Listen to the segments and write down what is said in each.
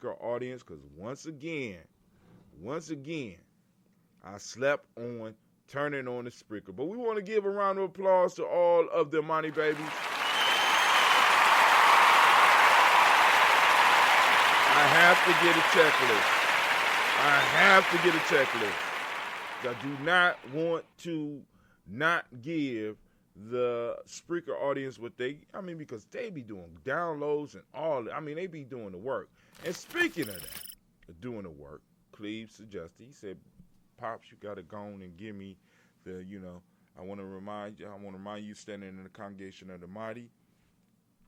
Spreaker audience, because once again, I slept on turning on the Spreaker. But we want to give a round of applause to all of the Imani babies. I have to get a checklist. I do not want to not give the Spreaker audience what because they be doing downloads and all. They be doing the work. And speaking of that, doing the work, Cleve suggested, he said, Pops, you got to go on and give me the, I want to remind you standing in the congregation of the mighty,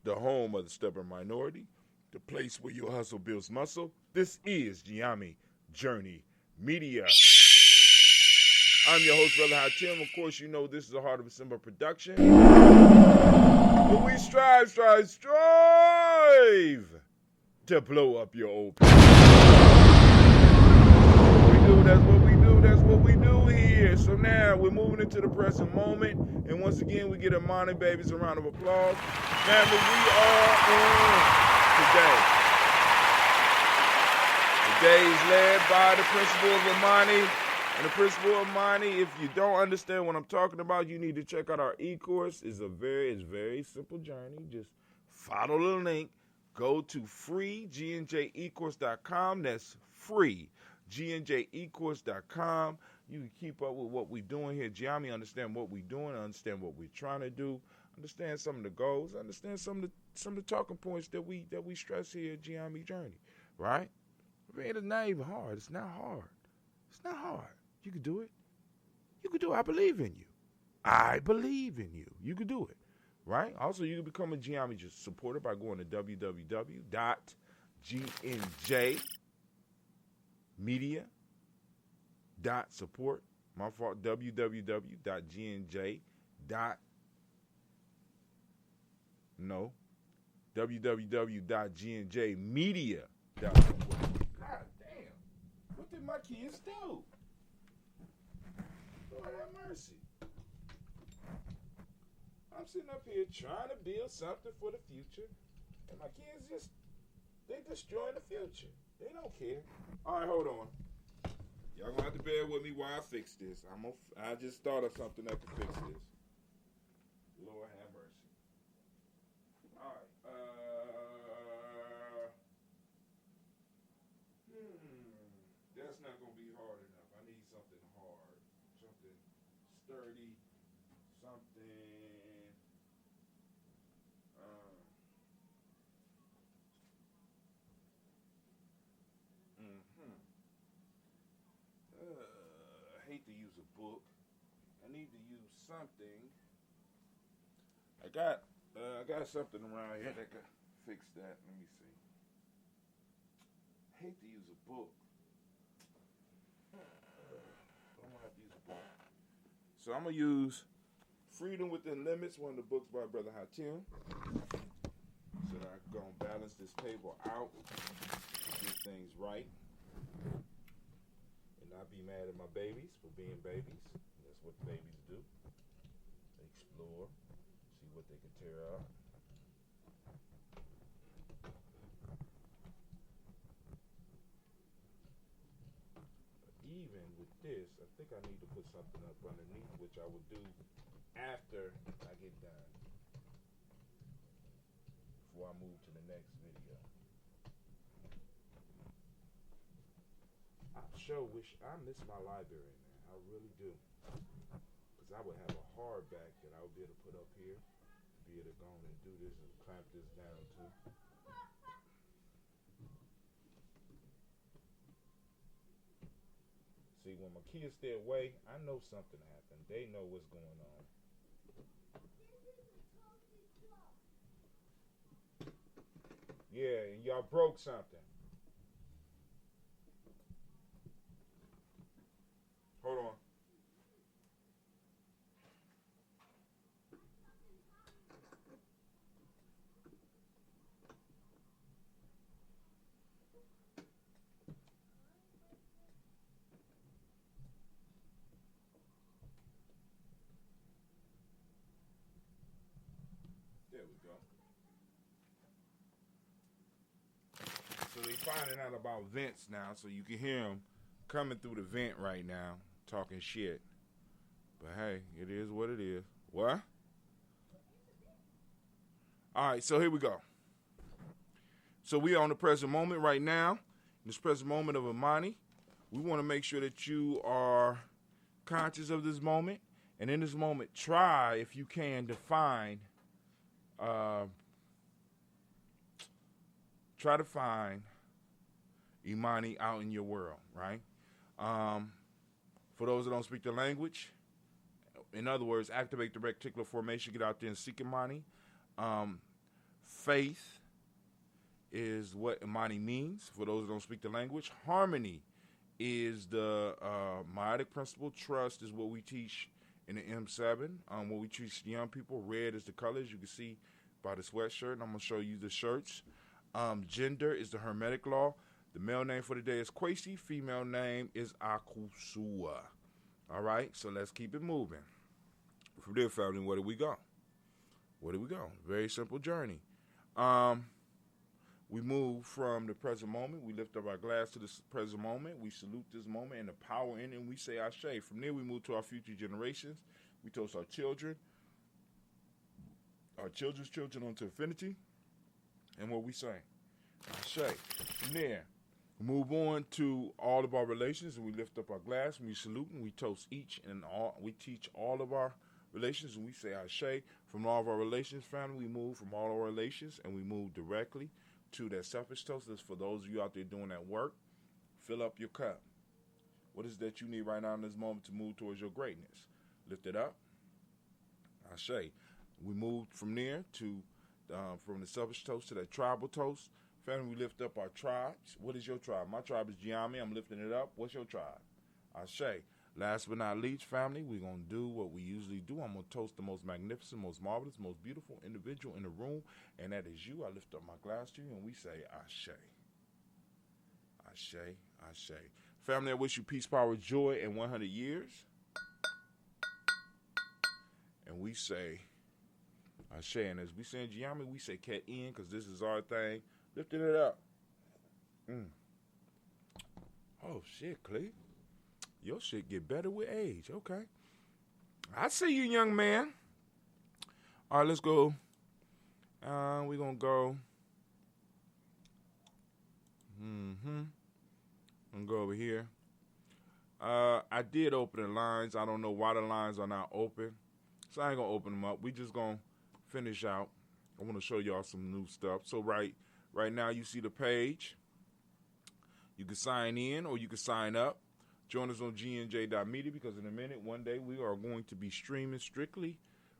the home of the stubborn minority, the place where your hustle builds muscle. This is Gye-Nyame Journey Media. I'm your host, Brother Hatim. Of course, you know this is a Heart of December production. But we strive to blow up your old people. That's what we do here. So now we're moving into the present moment. And once again, we get Imani babies a round of applause. Family, we are on today. The day is led by the principal of Imani. And the principal of Imani, if you don't understand what I'm talking about, you need to check out our e-course. It's very simple journey. Just follow the link. Go to freegnjecourse.com. That's free. gnjecourse.com. You can keep up with what we're doing here. Gye-Nyame, understand what we're doing, understand what we're trying to do, understand some of the goals, understand some of the talking points that we stress here at Gye-Nyame Journey, right? It's not even hard. It's not hard. You can do it. I believe in you. You can do it, right? Also, you can become a Gye-Nyame supporter by going to www.gnjmedia.support. My fault, www.gnjmedia.support. God damn. What did my kids do? Lord have mercy. I'm sitting up here trying to build something for the future, and my kids they destroying the future. They don't care. All right, hold on. Y'all gonna have to bear with me while I fix this. I just thought of something that can fix this. Lord have mercy. All right. That's not gonna be hard enough. I need something hard, something sturdy, something. I hate to use a book. I need to use something. I got something around here that could fix that. Let me see. I hate to use a book. I'm gonna have to use a book. So I'm gonna use Freedom Within Limits, one of the books by Brother Hatim, so that I can go and balance this table out, do things right, and not be mad at my babies for being babies. That's what babies do. They explore, see what they can tear up. Even with this, I think I need to put something up underneath, which I will do after I get done, before I move to the next video. I sure wish I miss my library, man. I really do, because I would have a hardback that I would be able to put up here, be able to go and do this and clamp this down too. See, when my kids stay away, I know something happened. They know what's going on. Yeah, and y'all broke something. Hold on. There we go. So finding out about vents now, so you can hear them coming through the vent right now, talking shit. But hey, it is what it is. What? All right, so here we go. So we are on the present moment right now. In this present moment of Imani, we want to make sure that you are conscious of this moment. And in this moment, try, if you can, to find, try to find Imani out in your world, right? For those that don't speak the language, in other words, activate the reticular formation, get out there and seek Imani. Faith is what Imani means, for those that don't speak the language. Harmony is the meiotic principle. Trust is what we teach in the M7. What we teach young people. Red is the colors you can see by the sweatshirt, and I'm going to show you the shirts. Gender is the Hermetic law. The male name for the day is Kwesi. Female name is Akusua. All right, so let's keep it moving. From there, family, where do we go? Where do we go? Very simple journey. We move from the present moment. We lift up our glass to the present moment. We salute this moment and the power in it, and we say Ashe. From there, we move to our future generations. We toast our children, our children's children onto infinity, and what we say Ashe. From there, we move on to all of our relations, and we lift up our glass, and we salute, and we toast each and all. We teach all of our relations, and we say Ashe. From all of our relations, family, we move from all our relations, and we move directly to that selfish toast. That's for those of you out there doing that work. Fill up your cup. What is it that you need right now in this moment to move towards your greatness? Lift it up. Ashe. We moved from there to from the selfish toast to that tribal toast. Family, we lift up our tribes. What is your tribe? My tribe is Gye-Nyame. I'm lifting it up. What's your tribe? Ashe. Last but not least, family, we're going to do what we usually do. I'm going to toast the most magnificent, most marvelous, most beautiful individual in the room, and that is you. I lift up my glass to you, and we say Ashe. Ashe, Ashe. Family, I wish you peace, power, joy, and 100 years. And we say Ashe. And as we say in Gye-Nyame, we say Ket in, because this is our thing. Lifting it up. Oh, shit, Clay. Your shit get better with age. Okay. I see you, young man. All right, let's go. We're going to go. I'm going to go over here. I did open the lines. I don't know why the lines are not open. So I ain't going to open them up. We just going to finish out. I want to show y'all some new stuff. So right now you see the page. You can sign in or you can sign up. Join us on GNJ.media, because in a minute, one day, we are going to be streaming strictly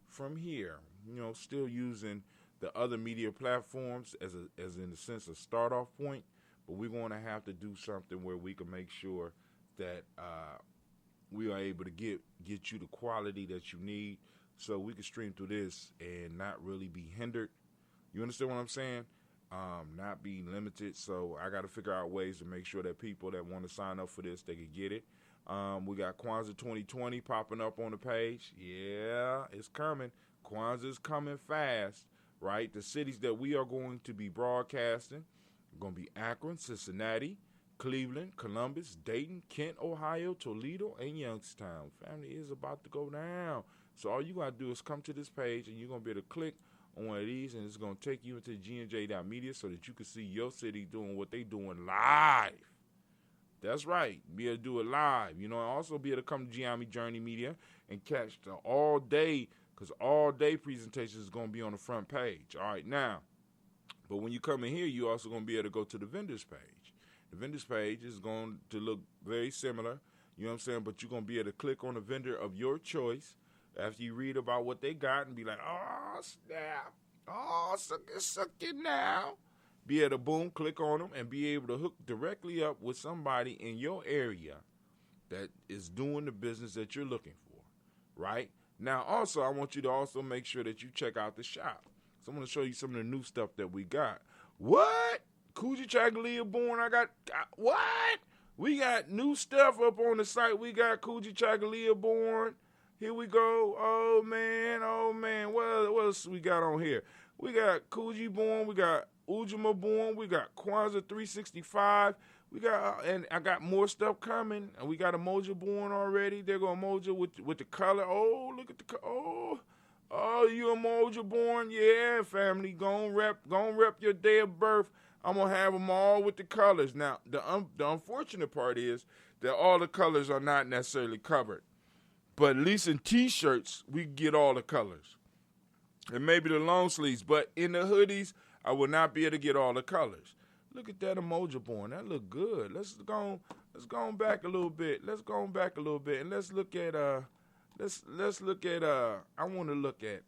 from here. You know, still using the other media platforms as in the sense of start-off point, but we're going to have to do something where we can make sure that we are able to get you the quality that you need, so we can stream through this and not really be hindered. You understand what I'm saying? Not being limited. So I got to figure out ways to make sure that people that want to sign up for this, they can get it. We got Kwanzaa 2020 popping up on the page. Yeah, it's coming. Kwanzaa is coming fast, right? The cities that we are going to be broadcasting are going to be Akron, Cincinnati, Cleveland, Columbus, Dayton, Kent, Ohio, Toledo, and Youngstown. Family is about to go down. So all you got to do is come to this page, and you're going to be able to click on one of these, and it's going to take you into GNJ.media so that you can see your city doing what they doing live. That's right. Be able to do it live. You know, and also be able to come to Gye-Nyame Journey Media and catch the all day, because all day presentation is going to be on the front page. All right, now, but when you come in here, you're also going to be able to go to the vendors page. The vendors page is going to look very similar, you know what I'm saying, but you're going to be able to click on the vendor of your choice after you read about what they got and be like, oh, snap. Oh, suck it now. Be able to boom, click on them, and be able to hook directly up with somebody in your area that is doing the business that you're looking for, right? Now, also, I want you to also make sure that you check out the shop. So I'm going to show you some of the new stuff that we got. What? Coogee Chagalia born? What? We got new stuff up on the site. We got Coogee Chagalia born. Here we go. Oh, man. What else we got on here? We got Coogee born. We got Ujima born. We got Kwanzaa 365. We got and I got more stuff coming. And we got Emoja born already. They're gonna Emoja with the color. Oh, look at the oh, you Emoja born? Yeah, family. Gon' rep your day of birth. I'm gonna have them all with the colors. Now, the unfortunate part is that all the colors are not necessarily covered. But at least in T-shirts, we get all the colors. And maybe the long sleeves. But in the hoodies, I will not be able to get all the colors. Look at that emoji born. That look good. Let's go back a little bit. And let's look at I want to look at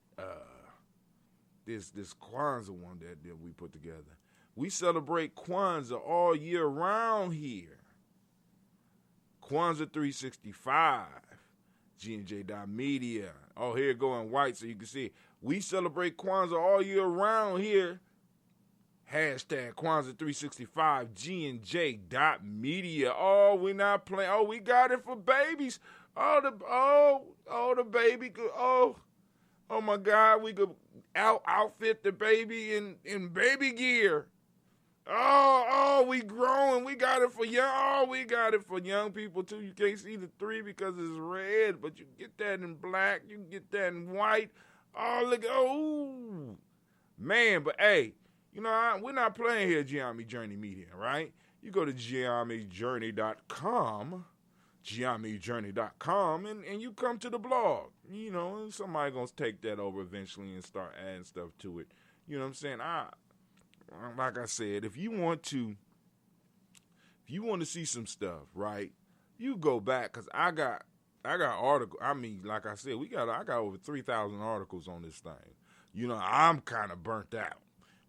this Kwanzaa one that we put together. We celebrate Kwanzaa all year round here. Kwanzaa 365. Gye-Nyame. Oh, here it go in white so you can see it. We celebrate Kwanzaa all year round here. Hashtag Kwanzaa 365 Gye-Nyame. Oh, we not playing. Oh, we got it for babies. Oh, the baby. Oh my God. We could outfit the baby in baby gear. Oh, we growing. We got it for young. Oh, we got it for young people too. You can't see the 3 because it's red, but you get that in black. You can get that in white. Oh, look. Oh, man. But hey, you know, we're not playing here at Gye-Nyame Journey Media, right? You go to Gye-Nyame-Journey.com, Gye-Nyame-Journey.com, and you come to the blog. You know, somebody gonna take that over eventually and start adding stuff to it. You know what I'm saying? Like I said, if you want to see some stuff, right? You go back because I got articles. I mean, like I said, I got over 3,000 articles on this thing. You know, I'm kind of burnt out,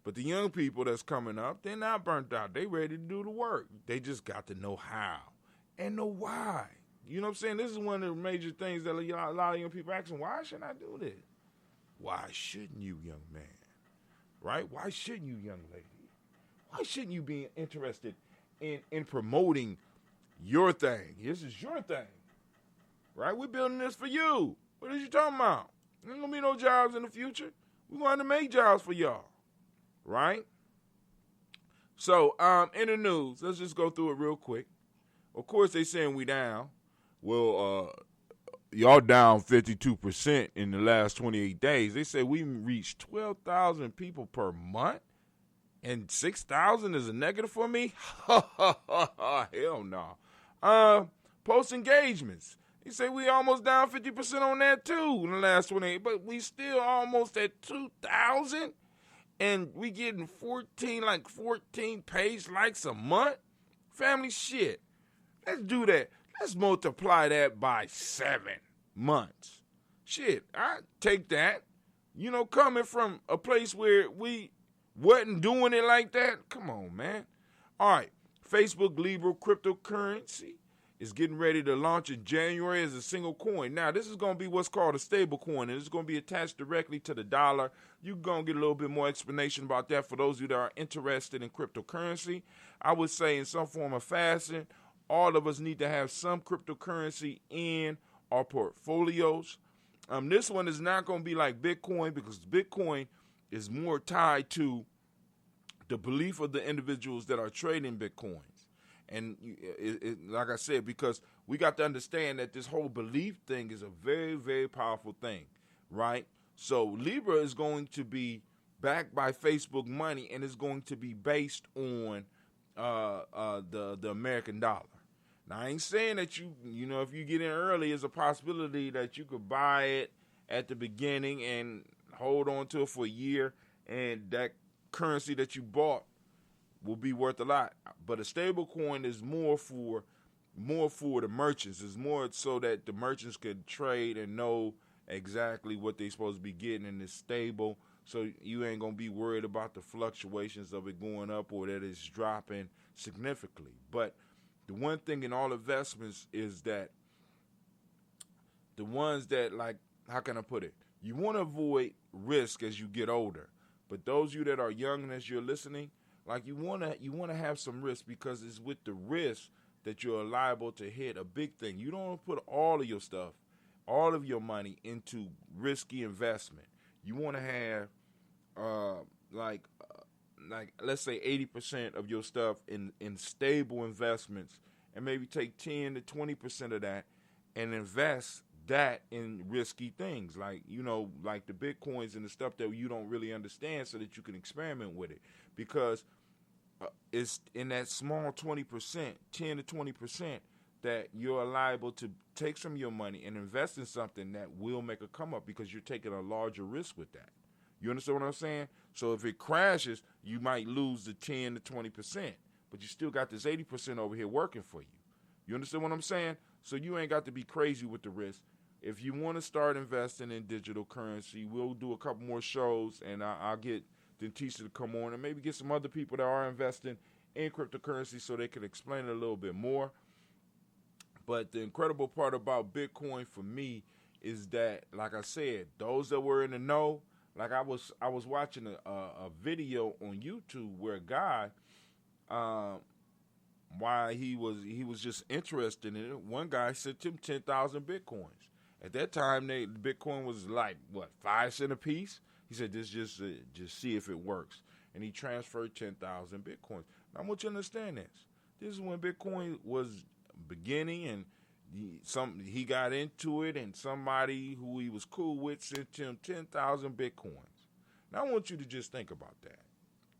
but the young people that's coming up, they're not burnt out. They ready to do the work. They just got to know how and know why. You know what I'm saying? This is one of the major things that a lot of young people asking. Why should I do this? Why shouldn't you, young man? Right? Why shouldn't you, young lady? Why shouldn't you be interested in promoting your thing? This is your thing. Right? We're building this for you. What are you talking about? There ain't going to be no jobs in the future. We're going to make jobs for y'all. Right? So, in the news, let's just go through it real quick. Of course, they saying we down. Well, y'all down 52% in the last 28 days. They say we reached 12,000 people per month, and 6,000 is a negative for me? Hell no. Post engagements. They say we almost down 50% on that too in the last 28, but we still almost at 2,000, and we getting 14 page likes a month? Family shit. Let's do that. Let's multiply that by 7 months. Shit, I take that. You know, coming from a place where we wasn't doing it like that. Come on, man. All right. Facebook Libra cryptocurrency is getting ready to launch in January as a single coin. Now, this is going to be what's called a stable coin, and it's going to be attached directly to the dollar. You're going to get a little bit more explanation about that for those of you that are interested in cryptocurrency. I would say in some form or fashion, all of us need to have some cryptocurrency in our portfolios. This one is not going to be like Bitcoin because Bitcoin is more tied to the belief of the individuals that are trading Bitcoins. And like I said, because we got to understand that this whole belief thing is a very, very powerful thing, right? So Libra is going to be backed by Facebook money, and it's going to be based on the American dollar. Now, I ain't saying that you know, if you get in early, there's a possibility that you could buy it at the beginning and hold on to it for a year, and that currency that you bought will be worth a lot. But a stable coin is more for the merchants. It's more so that the merchants can trade and know exactly what they're supposed to be getting, and it's stable. So you ain't going to be worried about the fluctuations of it going up or that it's dropping significantly. But the one thing in all investments is that the ones that, like, how can I put it? You want to avoid risk as you get older. But those of you that are young and as you're listening, like you want to have some risk, because it's with the risk that you're liable to hit a big thing. You don't want to put all of your stuff, all of your money into risky investment. You want to have like let's say 80% of your stuff in stable investments, and maybe take 10 to 20% of that and invest that in risky things like like the Bitcoins and the stuff that you don't really understand, so that you can experiment with it, because it's in that small 20%, 10 to 20%, that you're liable to take some of your money and invest in something that will make a come up, because you're taking a larger risk with that. You understand what I'm saying? So if it crashes, you might lose the 10 to 20%, but you still got this 80% over here working for you. You understand what I'm saying? So you ain't got to be crazy with the risk. If you want to start investing in digital currency, we'll do a couple more shows, and I'll get Dentista to come on and maybe get some other people that are investing in cryptocurrency so they can explain it a little bit more. But the incredible part about Bitcoin for me is that, like I said, those that were in the know, like I was watching a video on YouTube where a guy, why he was just interested in it. One guy sent him 10,000 Bitcoins. At that time, Bitcoin was like, what, 5 cents a piece? He said, this just see if it works. And he transferred 10,000 Bitcoins. Now, I want you to understand this. This is when Bitcoin was beginning, and he got into it, and somebody who he was cool with sent him 10,000 Bitcoins. Now, I want you to just think about that.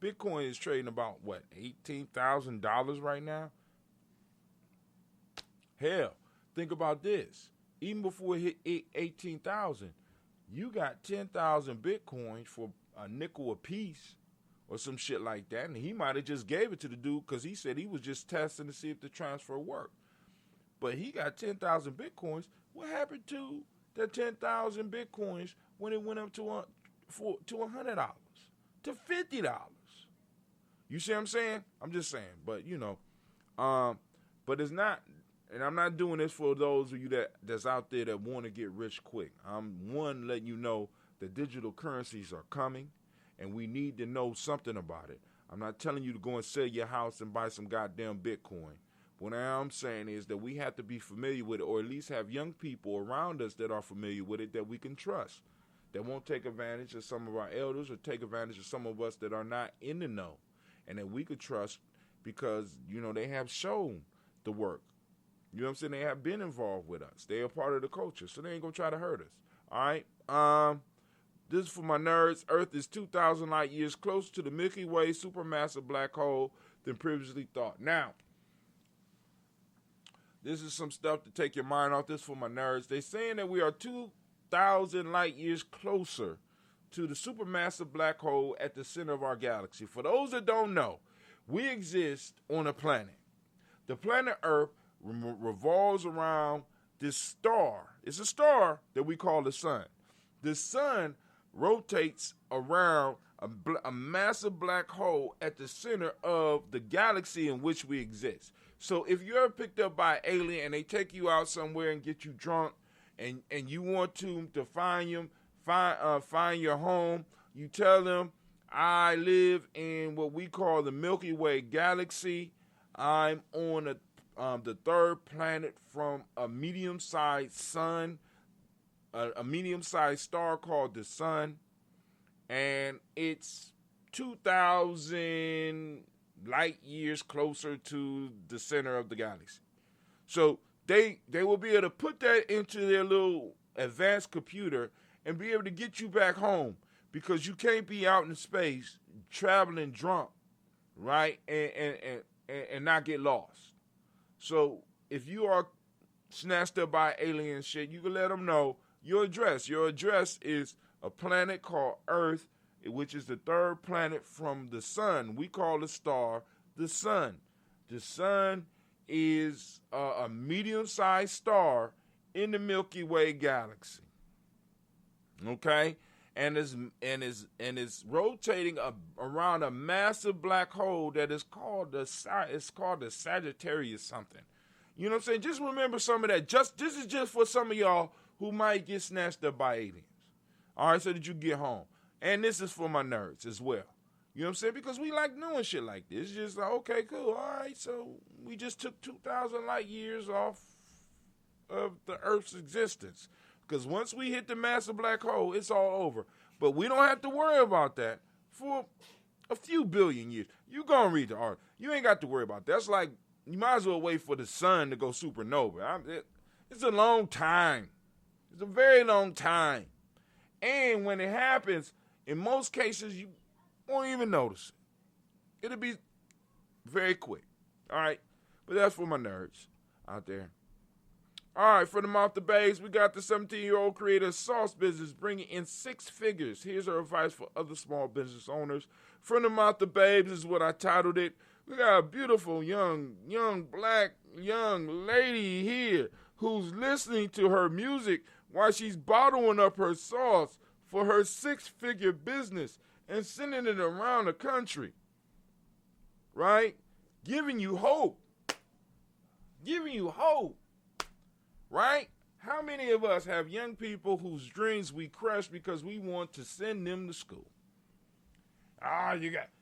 Bitcoin is trading about, what, $18,000 right now? Hell, think about this. Even before it hit 18,000, you got 10,000 Bitcoins for a nickel a piece or some shit like that. And he might have just gave it to the dude because he said he was just testing to see if the transfer worked. But he got 10,000 Bitcoins. What happened to the 10,000 Bitcoins when it went up to $100, to $50? You see what I'm saying? I'm just saying. But, but it's not. And I'm not doing this for those of you that's out there that want to get rich quick. I'm letting you know that digital currencies are coming, and we need to know something about it. I'm not telling you to go and sell your house and buy some goddamn Bitcoin. What I'm saying is that we have to be familiar with it, or at least have young people around us that are familiar with it that we can trust, that won't take advantage of some of our elders or take advantage of some of us that are not in the know, and that we could trust because, they have shown the work. You know what I'm saying? They have been involved with us. They are part of the culture, so they ain't going to try to hurt us. All right? This is for my nerds. Earth is 2,000 light years closer to the Milky Way supermassive black hole than previously thought. Now, this is some stuff to take your mind off. This is for my nerds. They're saying that we are 2,000 light years closer to the supermassive black hole at the center of our galaxy. For those that don't know, we exist on a planet. The planet Earth revolves around this star. It's a star that we call the sun. The sun rotates around a massive black hole at the center of the galaxy in which we exist. So if you're ever picked up by an alien and they take you out somewhere and get you drunk, and you want to find your home, you tell them, I live in what we call the Milky Way galaxy. I'm on the third planet from a medium-sized sun, a medium-sized star called the sun, and it's 2,000 light years closer to the center of the galaxy. So they will be able to put that into their little advanced computer and be able to get you back home, because you can't be out in space traveling drunk, right, and not get lost. So if you are snatched up by alien shit, you can let them know your address. Your address is a planet called Earth, which is the third planet from the sun. We call the star the sun. The sun is a medium-sized star in the Milky Way galaxy. Okay? And is rotating around a massive black hole that is called the Sagittarius something. You know what I'm saying? Just remember some of that. This is just for some of y'all who might get snatched up by aliens. All right, so that you get home. And this is for my nerds as well. You know what I'm saying? Because we like knowing shit like this. It's just like, okay, cool. All right, so we just took 2,000 light years off of the Earth's existence. Because once we hit the massive black hole, it's all over. But we don't have to worry about that for A few billion years. You gonna read the article. You ain't got to worry about that. That's like, you might as well wait for the sun to go supernova. It's a long time. It's a very long time. And when it happens, in most cases, you won't even notice it. It'll be very quick. All right? But that's for my nerds out there. All right, for the mouth to babes, we got the 17-year-old creator of sauce business bringing in 6 figures. Here's her advice for other small business owners. From the mouth to babes is what I titled it. We got a beautiful young black lady here who's listening to her music while she's bottling up her sauce for her 6-figure business and sending it around the country. Right? Giving you hope. Giving you hope. Right? How many of us have young people whose dreams we crush because we want to send them to school?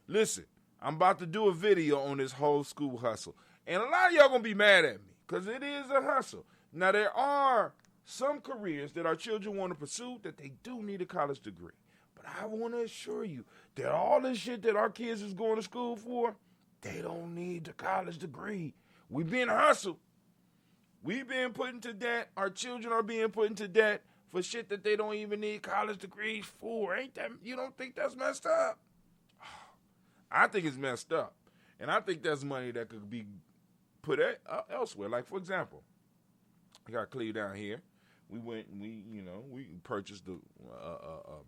Listen, I'm about to do a video on this whole school hustle. And a lot of y'all going to be mad at me because it is a hustle. Now, there are some careers that our children want to pursue that they do need a college degree. But I want to assure you that all this shit that our kids is going to school for, they don't need the college degree. We being hustled. We being put into debt. Our children are being put into debt for shit that they don't even need college degrees for. Ain't that? You don't think that's messed up? I think it's messed up. And I think that's money that could be put elsewhere. Like, for example, I got Cleve down here. We went and we purchased a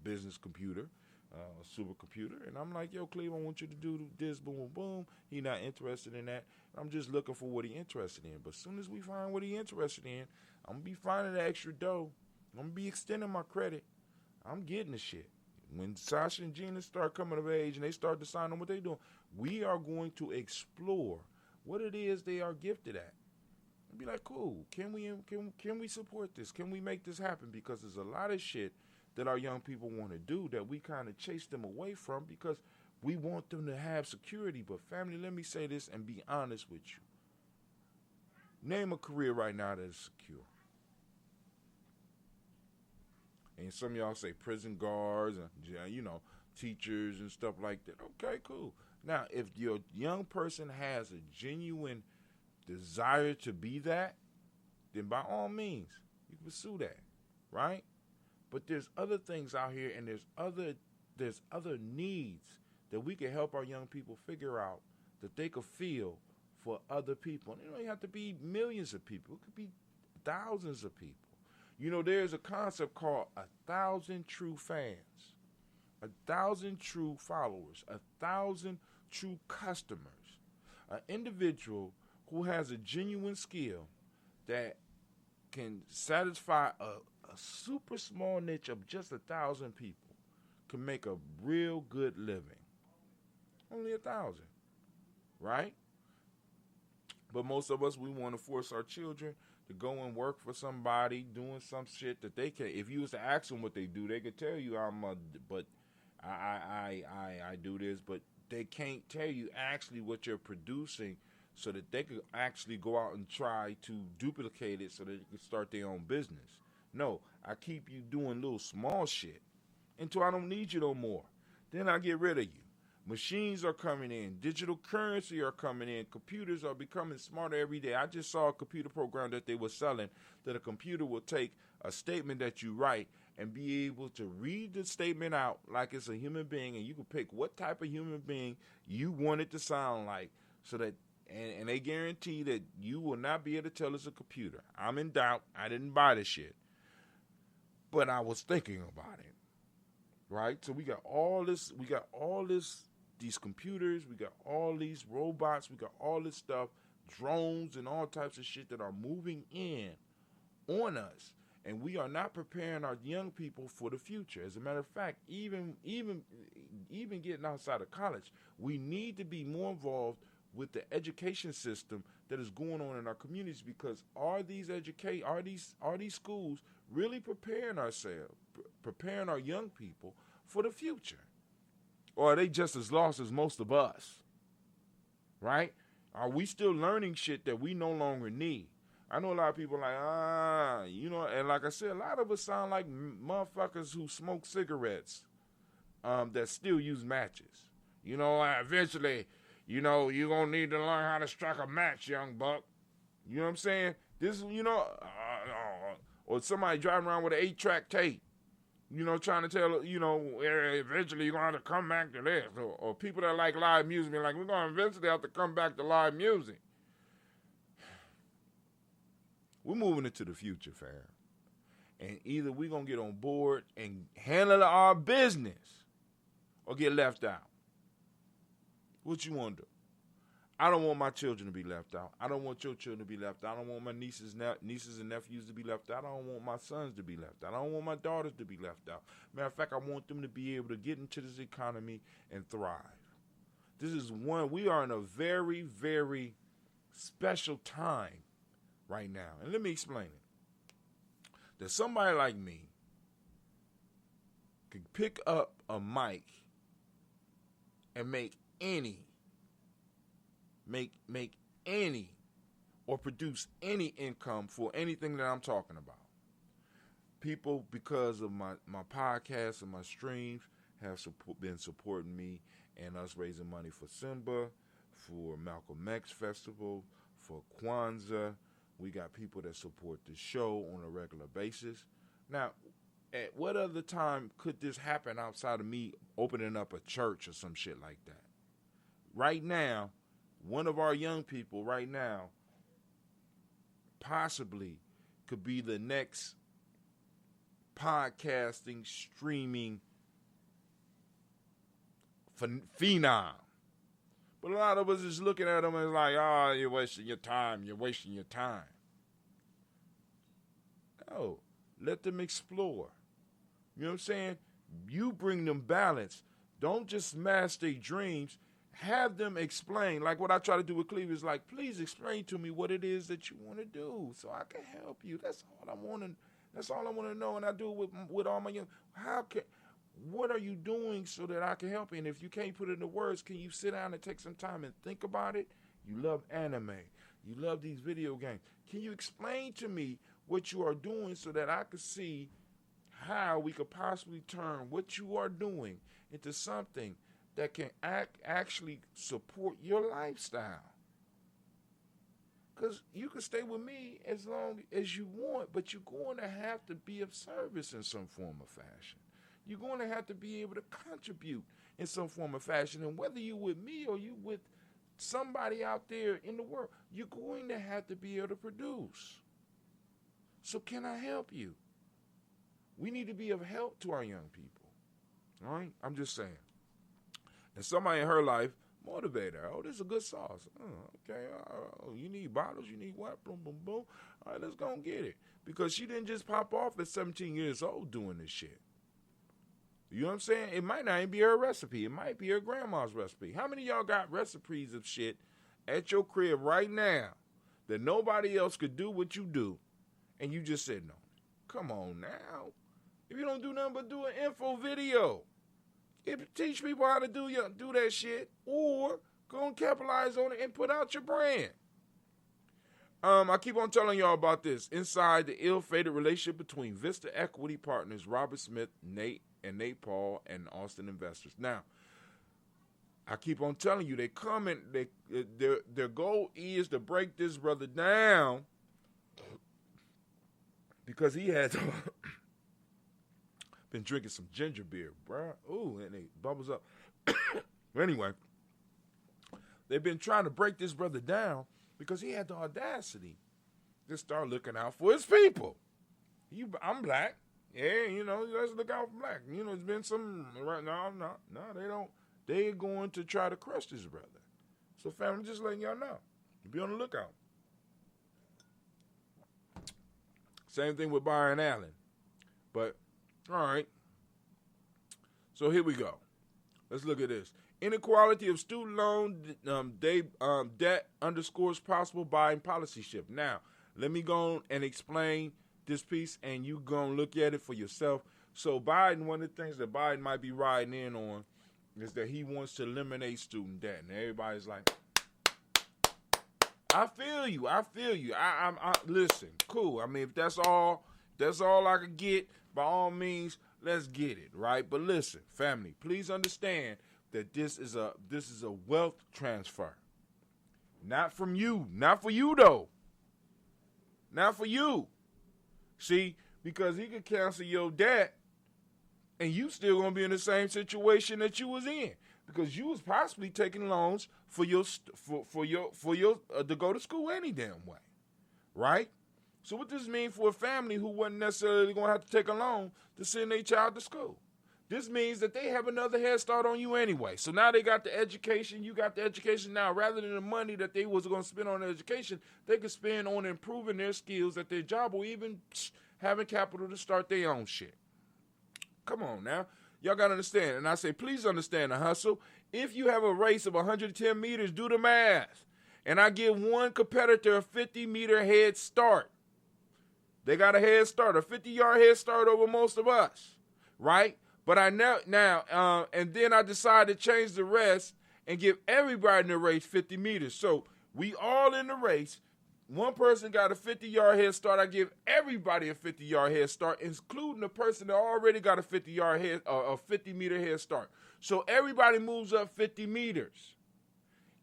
business computer, a supercomputer. And I'm like, yo, Cleve, I want you to do this, boom, boom, boom. He not interested in that. I'm just looking for what he interested in. But as soon as we find what he interested in, I'm going to be finding the extra dough. I'm going to be extending my credit. I'm getting the shit. When Sasha and Gina start coming of age and they start deciding on what they're doing, we are going to explore what it is they are gifted at. And be like, cool, can we support this? Can we make this happen? Because there's a lot of shit that our young people want to do that we kind of chase them away from because we want them to have security. But family, let me say this and be honest with you. Name a career right now that is secure. And some of y'all say prison guards and, teachers and stuff like that. Okay, cool. Now, if your young person has a genuine desire to be that, then by all means, you can pursue that, right? But there's other things out here, and there's other needs that we can help our young people figure out that they could feel for other people. And it don't even have to be millions of people. It could be thousands of people. There's a concept called 1,000 true fans, 1,000 true followers, 1,000 true customers, an individual who has a genuine skill that can satisfy a super small niche of just 1,000 people can make a real good living. Only 1,000, right? But most of us, we want to force our children to go and work for somebody doing some shit that they can. If you was to ask them what they do, they could tell you I do this, but they can't tell you actually what you're producing so that they could actually go out and try to duplicate it so that they can start their own business. No, I keep you doing little small shit until I don't need you no more. Then I get rid of you. Machines are coming in. Digital currency are coming in. Computers are becoming smarter every day. I just saw a computer program that they were selling that a computer will take a statement that you write and be able to read the statement out like it's a human being, and you can pick what type of human being you want it to sound like so that and they guarantee that you will not be able to tell it's a computer. I'm in doubt. I didn't buy the shit. But I was thinking about it. Right? So we got all this these computers, we got all these robots, we got all this stuff, drones and all types of shit that are moving in on us. And we are not preparing our young people for the future. As a matter of fact, even getting outside of college, we need to be more involved with the education system that is going on in our communities, because are these schools really preparing our young people for the future? Or are they just as lost as most of us? Right? Are we still learning shit that we no longer need? I know a lot of people like, and like I said, a lot of us sound like motherfuckers who smoke cigarettes that still use matches. Eventually, you're going to need to learn how to strike a match, young buck. You know what I'm saying? This, or somebody driving around with an 8-track tape, trying to tell, eventually you're going to have to come back to this. Or people that like live music, be like, we're going to eventually have to come back to live music. We're moving into the future, fam. And either we're going to get on board and handle our business or get left out. What you want to do? I don't want my children to be left out. I don't want your children to be left out. I don't want my nieces and nephews to be left out. I don't want my sons to be left out. I don't want my daughters to be left out. Matter of fact, I want them to be able to get into this economy and thrive. We are in a very, very special time right now. And let me explain it. That somebody like me could pick up a mic and make any or produce any income for anything that I'm talking about. People, because of my podcasts and my streams, have been supporting me and us raising money for Simba, for Malcolm X Festival, for Kwanzaa. We got people that support the show on a regular basis. Now, at what other time could this happen outside of me opening up a church or some shit like that? Right now, one of our young people right now possibly could be the next podcasting, streaming phenom. But a lot of us is looking at them and like, oh, you're wasting your time. You're wasting your time. No, let them explore. You know what I'm saying? You bring them balance. Don't just smash their dreams. Have them explain. Like what I try to do with Cleve is like, please explain to me what it is that you want to do so I can help you. That's all I want to know. And I do it with all my young. What are you doing so that I can help you? And if you can't put it into words, can you sit down and take some time and think about it? You love anime. You love these video games. Can you explain to me what you are doing so that I can see how we could possibly turn what you are doing into something that can actually support your lifestyle? Because you can stay with me as long as you want, but you're going to have to be of service in some form or fashion. You're going to have to be able to contribute in some form or fashion. And whether you're with me or you with somebody out there in the world, you're going to have to be able to produce. So can I help you? We need to be of help to our young people. All right? I'm just saying. And somebody in her life motivate her. Oh, this is a good sauce. Okay. Oh, you need bottles? You need what? Boom, boom, boom. All right, let's go and get it. Because she didn't just pop off at 17 years old doing this shit. You know what I'm saying? It might not even be her recipe. It might be her grandma's recipe. How many of y'all got recipes of shit at your crib right now that nobody else could do what you do and you just sitting on it? Come on now. If you don't do nothing but do an info video, teach people how to do that shit, or go and capitalize on it and put out your brand. I keep on telling y'all about this. Inside the ill-fated relationship between Vista Equity Partners, Robert Smith, Nate Paul, and Austin Investors. Now, I keep on telling you, they come and their goal is to break this brother down because he has been drinking some ginger beer, bro. Ooh, and it bubbles up. Anyway, they've been trying to break this brother down because he had the audacity to start looking out for his people. I'm black. Yeah, let's look out for black. There's been some, right now, no, they don't. They're going to try to crush this brother. So, fam, I'm just letting y'all know. Be on the lookout. Same thing with Byron Allen. But, all right. So, here we go. Let's look at this. Inequality of student loan debt underscores possible Biden policy shift. Now, let me go and explain this piece, and you go and look at it for yourself. So Biden, one of the things that Biden might be riding in on is that he wants to eliminate student debt. And everybody's like, I feel you. I listen, cool. I mean, if that's all I could get, by all means, let's get it, right? But listen, family, please understand, that this is a wealth transfer. Not from you. Not for you though. Not for you. See, because he could cancel your debt and you still gonna be in the same situation that you was in. Because you was possibly taking loans for your to go to school any damn way. Right? So what does this mean for a family who wasn't necessarily gonna have to take a loan to send their child to school? This means that they have another head start on you anyway. So now they got the education. You got the education now. Rather than the money that they was going to spend on education, they could spend on improving their skills at their job or even having capital to start their own shit. Come on now. Y'all got to understand. And I say, please understand the hustle. If you have a race of 110 meters, do the math. And I give one competitor a 50-meter head start. They got a head start, a 50-yard head start over most of us, right? But and then I decided to change the rest and give everybody in the race 50 meters. So we all in the race. One person got a 50-yard head start. I give everybody a 50-yard head start, including the person that already got a 50-meter head start. So everybody moves up 50 meters.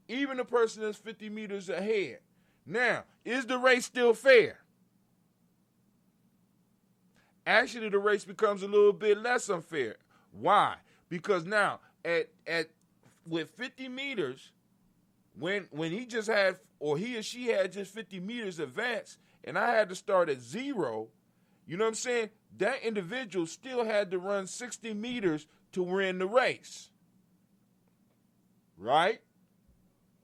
Even the person that's 50 meters ahead. Now, is the race still fair? Actually, the race becomes a little bit less unfair. Why? Because now, with 50 meters, when he just had, or he or she had just 50 meters advance, and I had to start at 0, you know what I'm saying? That individual still had to run 60 meters to win the race. Right?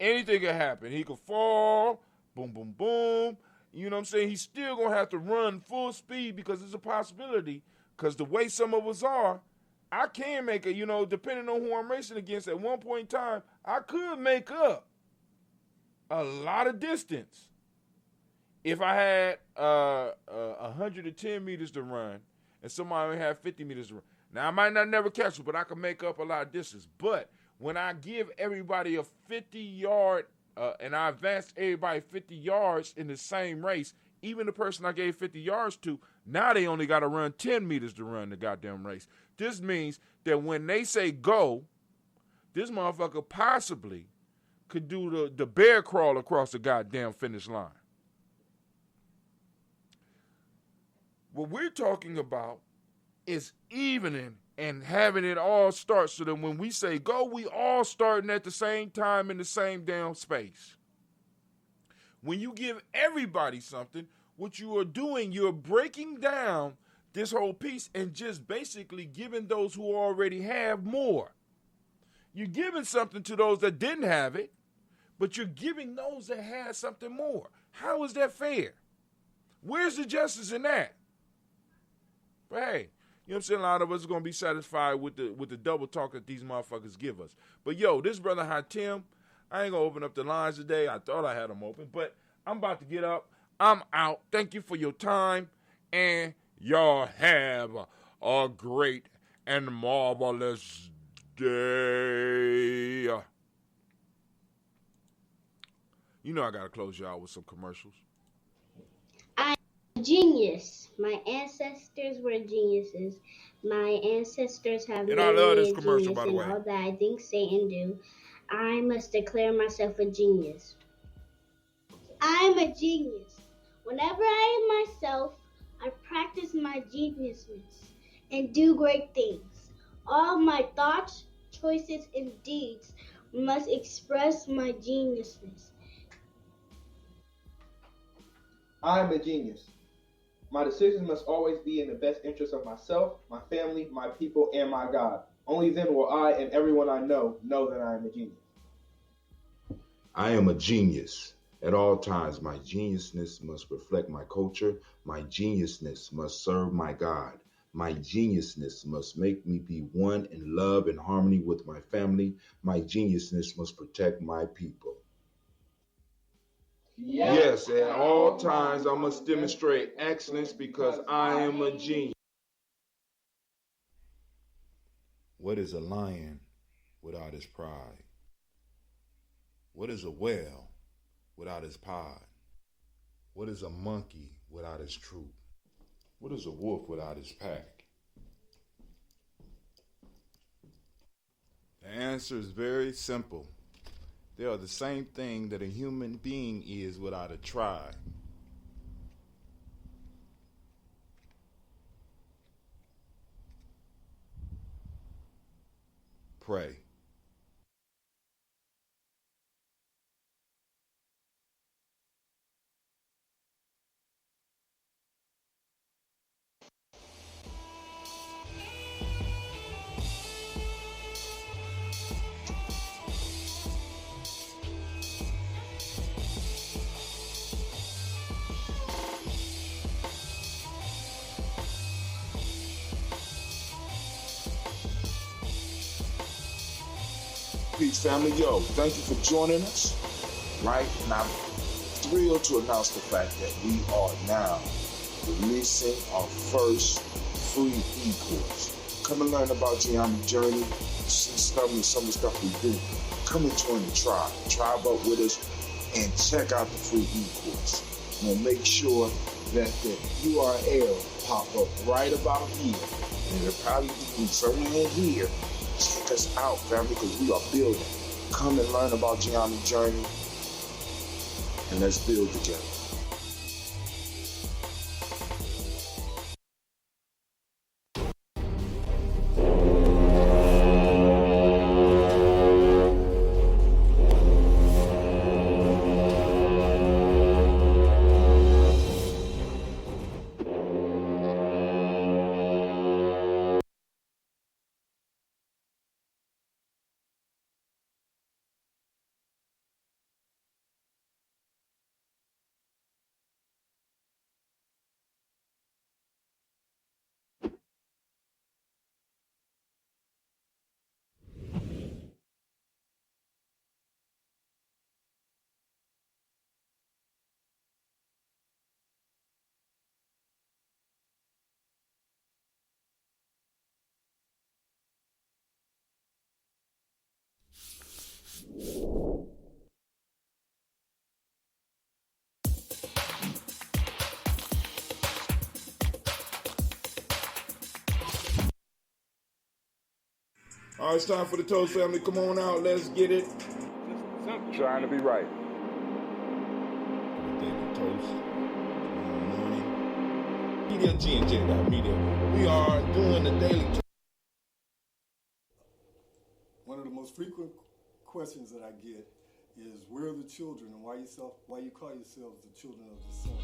Anything could happen. He could fall, boom, boom, boom. You know what I'm saying? He's still going to have to run full speed because it's a possibility. Because the way some of us are, I can make it, depending on who I'm racing against at one point in time, I could make up a lot of distance if I had 110 meters to run and somebody had 50 meters to run. Now, I might not never catch it, but I can make up a lot of distance. But when I give everybody a 50-yard and I advanced everybody 50 yards in the same race, even the person I gave 50 yards to, now they only got to run 10 meters to run the goddamn race. This means that when they say go, this motherfucker possibly could do the bear crawl across the goddamn finish line. What we're talking about is evening and having it all start so that when we say go, we all starting at the same time in the same damn space. When you give everybody something, what you are doing, you're breaking down this whole piece and just basically giving those who already have more. You're giving something to those that didn't have it, but you're giving those that had something more. How is that fair? Where's the justice in that? But hey, you know what I'm saying? A lot of us are going to be satisfied with the double talk that these motherfuckers give us. But yo, this brother Hatim, I ain't going to open up the lines today. I thought I had them open, but I'm about to get up. I'm out. Thank you for your time, and y'all have a great and marvelous day. You know I got to close y'all with some commercials. I'm a genius. My ancestors were geniuses. My ancestors have And made I love me this a commercial, genius by the in way. all that I think, say, and do. I must declare myself a genius. I'm a genius. Whenever I am myself, I practice my geniusness and do great things. All my thoughts, choices, and deeds must express my geniusness. I'm a genius. My decisions must always be in the best interest of myself, my family, my people, and my God. Only then will I and everyone I know that I am a genius. I am a genius. At all times, my geniusness must reflect my culture. My geniusness must serve my God. My geniusness must make me be one in love and harmony with my family. My geniusness must protect my people. Yes, at all times I must demonstrate excellence because I am a genius. What is a lion without his pride? What is a whale without his pod? What is a monkey without his troop? What is a wolf without his pack? The answer is very simple. They are the same thing that a human being is without a tribe. Pray. Peace, family. Yo, thank you for joining us. Right? And I'm thrilled to announce the fact that we are now releasing our first free e-course. Come and learn about Gye-Nyame journey, see some of the stuff we do. Come and join the tribe. Tribe up with us and check out the free e-course. We'll make sure that the URL pop up right about here. And it'll probably be somewhere in here. Check us out, family, because we are building. Come and learn about Gye-Nyame journey, and let's build together. All right, it's time for the Toast family. Come on out. Let's get it. Trying to be right. Daily Toast. Tomorrow morning. Media, G&J.media. We are doing the Daily Toast. One of the most frequent questions that I get is, where are the children, and why you call yourselves the children of the sun?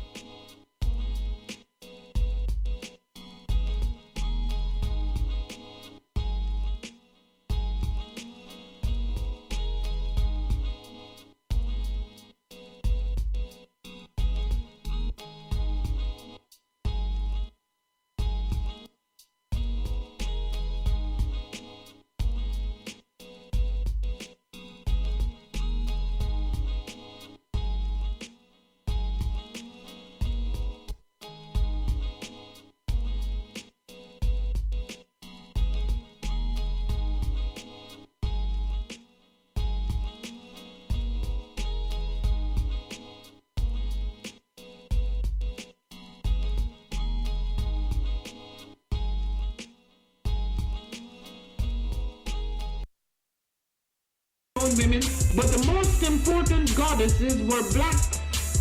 Women, but the most important goddesses were black,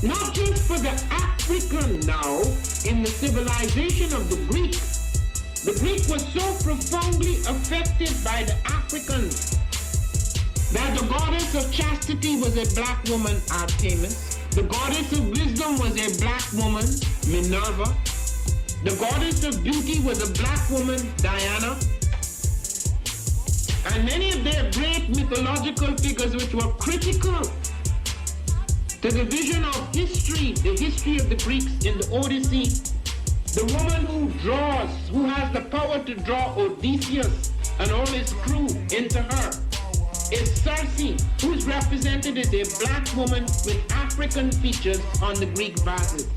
not just for the African now in the civilization of the Greek. The Greek was so profoundly affected by the Africans that the goddess of chastity was a black woman, Artemis. The goddess of wisdom was a black woman, Minerva. The goddess of beauty was a black woman, Diana. And many of their great mythological figures which were critical to the vision of history, the history of the Greeks in the Odyssey. The woman who has the power to draw Odysseus and all his crew into her is Circe, who is represented as a black woman with African features on the Greek vases.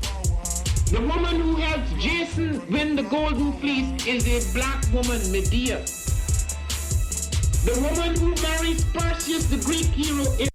The woman who helps Jason win the Golden Fleece is a black woman, Medea. The woman who marries Perseus, the Greek hero, is